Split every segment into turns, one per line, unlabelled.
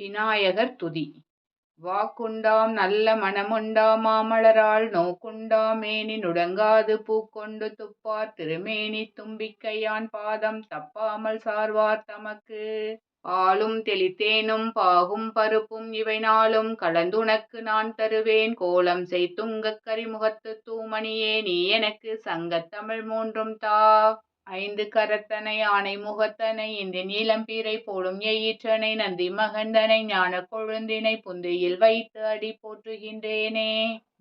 விநாயகர் துதி. வாக்குண்டாம் நல்ல மனமுண்டாம் மாமலரால் நோக்குண்டாம் மேனி நுடங்காது பூக்கொண்டு துப்பார் திருமேனி தும்பிக்கையான் பாதம் தப்பாமல் சார்வார் தமக்கு. பாலும் தெளித்தேனும் பாகும் பருப்பும் இவை நாளும் கலந்துனக்கு நான் தருவேன் கோலம் செய் துங்கக் கரிமுகத்து தூமணியே நீ எனக்கு சங்கத் தமிழ் மூன்றும் தா. ஐந்து கரத்தனை ஆனை முகத்தனை இந்தின் இளம்பீரை போலும் எயிற்றனை நந்தி மகந்தனை ஞானக் கொழுந்தினை புந்தியில் வைத்து அடி போற்றுகின்றேனே.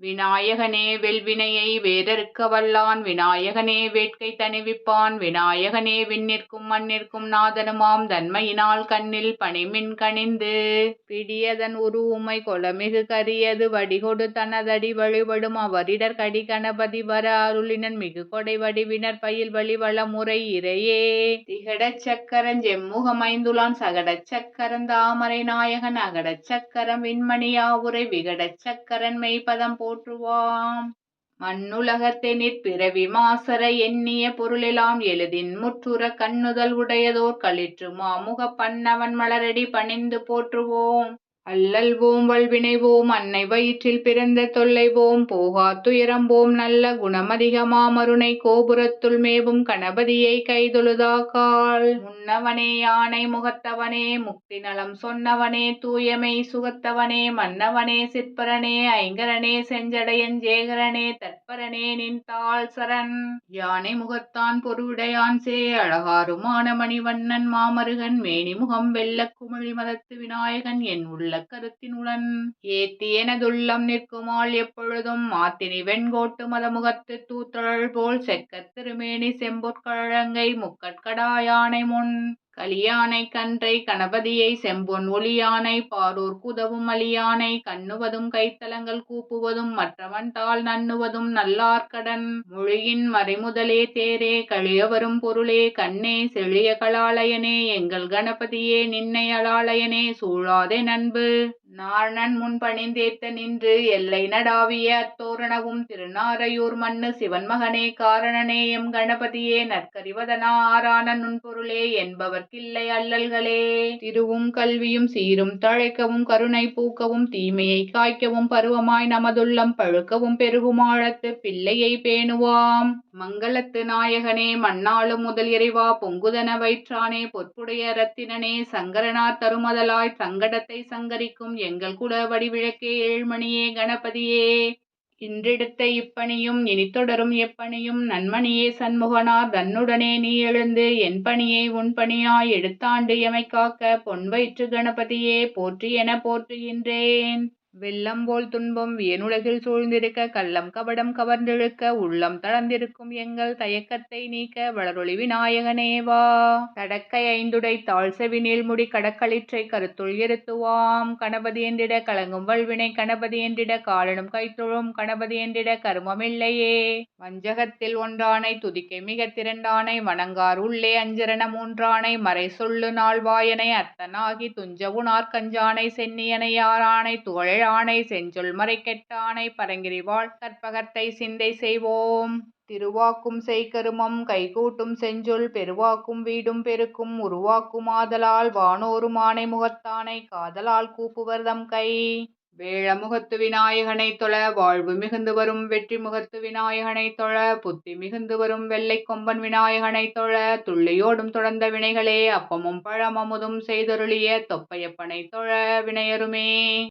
விநாயகனே வெல்வினையை வேறறுக்க வல்லான் விநாயகனே வேட்கை தணிவிப்பான் விநாயகனே விண்ணிற்கும் மண்ணிற்கும் நாதனுமாம் தன்மையினால் கண்ணில் பனிமின் கனிந்து. பிடியதன் உருவுமை கொலமிகு கரியது வடிகொடு தனதடி வழிபடும் அவரிடர் கடி கணபதி வர அருளினன் மிகு கொடை வடிவினர் பயில் வழிவள முறை இறையே. திகடச் சக்கரஞ் செம்முகம் ஐந்துளான் சகடச் சக்கரந் தாமரை நாயகன் அகடச் சக்கரம் விண்மணியாவுரை விகடச் சக்கரன் மெய்ப்பதம் போற்றுவாம். மண்ணுலகத்தெனிற் பிறவி மாசற எண்ணிய பொருளெலாம் எளிதின் முற்றுற கண்ணுதல் உடையதோர் களிற்று மாமுகப் பண்ணவன் மலரடி பணிந்து போற்றுவோம். அல்லல்வோம் வல்வினைவோம் அன்னை வயிற்றில் பிறந்த தொல்லைவோம் போகா துயரம்போம் நல்ல குணமதிகமா மருணை கோபுரத்துள் மேவும் கணபதியை கைதொழுதாக்கால். முன்னவனே யானை முகத்தவனே முக்தி நலம் சொன்னவனே தூயமை சுகத்தவனே மன்னவனே சிற்பரனே ஐங்கரனே செஞ்சடையஞ் சேகரனே தற்பரனே நின் தாள் சரண். யானை முகத்தான் பொருவுடையான் சே அழகாருமான மணிவண்ணன் மாமருகன் மேனிமுகம் வெள்ளக் குமிழி மதத்து விநாயகன் என் உள்ள கருத்தின் உளன். ஏத்தி எனதுள்ளம் நிற்குமால் எப்பொழுதும் மாத்தினி வெண்கோட்டு மதமுகத்து தூத்தழல் போல் செக்கத் திருமேனி செம்பொற்கழங்கை முக்கட்கடா யானை முன். கலியானை கன்றை கணபதியை செம்பொன் ஒளியானை பாரூர் குதவும் அலியானை கண்ணுவதும் கைத்தலங்கள் கூப்புவதும் மற்றவன் தாள் நண்ணுவதும் நல்லார்கடன். மொழியின் மறைமுதலே தேரே கழியவரும் பொருளே கண்ணே செழிய கலாலயனே எங்கள் கணபதியே நின்னை அலாலயனே சூழாதே நண்பு. நாரணன் முன் பணிந்தேத்த நின்று எல்லை நடாவிய அத்தோரணவும் திருநாரையூர் மன்னு சிவன் மகனே காரணனே எம் கணபதியே நற்கரிவதனா ஆரான நுண்பொருளே என்பவர்க்கில்லை அல்லல்களே. திருவும் கல்வியும் சீரும் தழைக்கவும் கருணை பூக்கவும் தீமையை காய்க்கவும் பருவமாய் நமதுள்ளம் பழுக்கவும் பெருகும் ஆழத்து பிள்ளையை பேணுவாம். மங்களத்து நாயகனே மண்ணாளும் முதல் இறைவா பொங்குதன வயிற்றானே பொற்புடைய இரத்தினனே சங்கரனார் தருமதலாய் சங்கடத்தை சங்கரிக்கும் எங்கள் குல வடிவிளக்கே ஏழ்மணியே கணபதியே. இன்றெடுத்த இப்பணியும் இனித்தொடரும் எப்பணியும் நன்மணியே சண்முகனார் தன்னுடனே நீ எழுந்து என் பணியை உன் பணியாய் எடுத்தாண்டு எமைக் காக்க பொன் வயிற்று கணபதியே போற்றி என போற்றுகின்றேன். வெள்ளம் போல் துன்பம் வியனுலகில் சூழ்ந்திருக்க கள்ளம் கபடம் கவர்ந்திழுக்க உள்ளம் தளர்ந்திருக்கும் எங்கள் தயக்கத்தை நீக்க வளரொளி விநாயகனே வா. தடக்கை ஐந்துடை தாழ் செவி நீள்முடி கடக்களிற்றை கருத்துள் இருத்துவாம் கணபதி என்றிட கலங்கும் வல்வினை கணபதி என்றிட காலனும் கைத்தொழும் கணபதி என்றிட கருமமில்லையே. வஞ்சகத்தில் ஒன்றானை துதிக்கை மிக திரண்டானை வணங்கார் உள்ளே அஞ்சரண மூன்றானை மறை சொல்லு நால்வாயனை அத்தனாகி துஞ்சவுனார் கஞ்சானை சென்னியனை யாரானை துகள ஆணை செஞ்சொல் மறை கெட்டானை பரங்கிரி வாழ் கற்பகத்தை சிந்தை செய்வோம். திருவாக்கும் செய்கருமம் கைகூட்டும் செஞ்சொல் பெருவாக்கும் வீடும் பெருக்கும் உருவாக்கும் ஆதலால் வானோரும் ஆனை முகத்தானை காதலால் கூப்புவர் தம் கை. வேழமுகத்து விநாயகனை தொழ வாழ்வு மிகுந்து வரும் வெற்றி முகத்து விநாயகனை தொழ புத்தி மிகுந்து வரும் வெள்ளை கொம்பன் விநாயகனை தொழ துள்ளியோடும் தொடர்ந்த வினைகளே அப்பமும் பழமமுதும் செய்தருளிய தொப்பையப்பனை தொழ வினையருமே.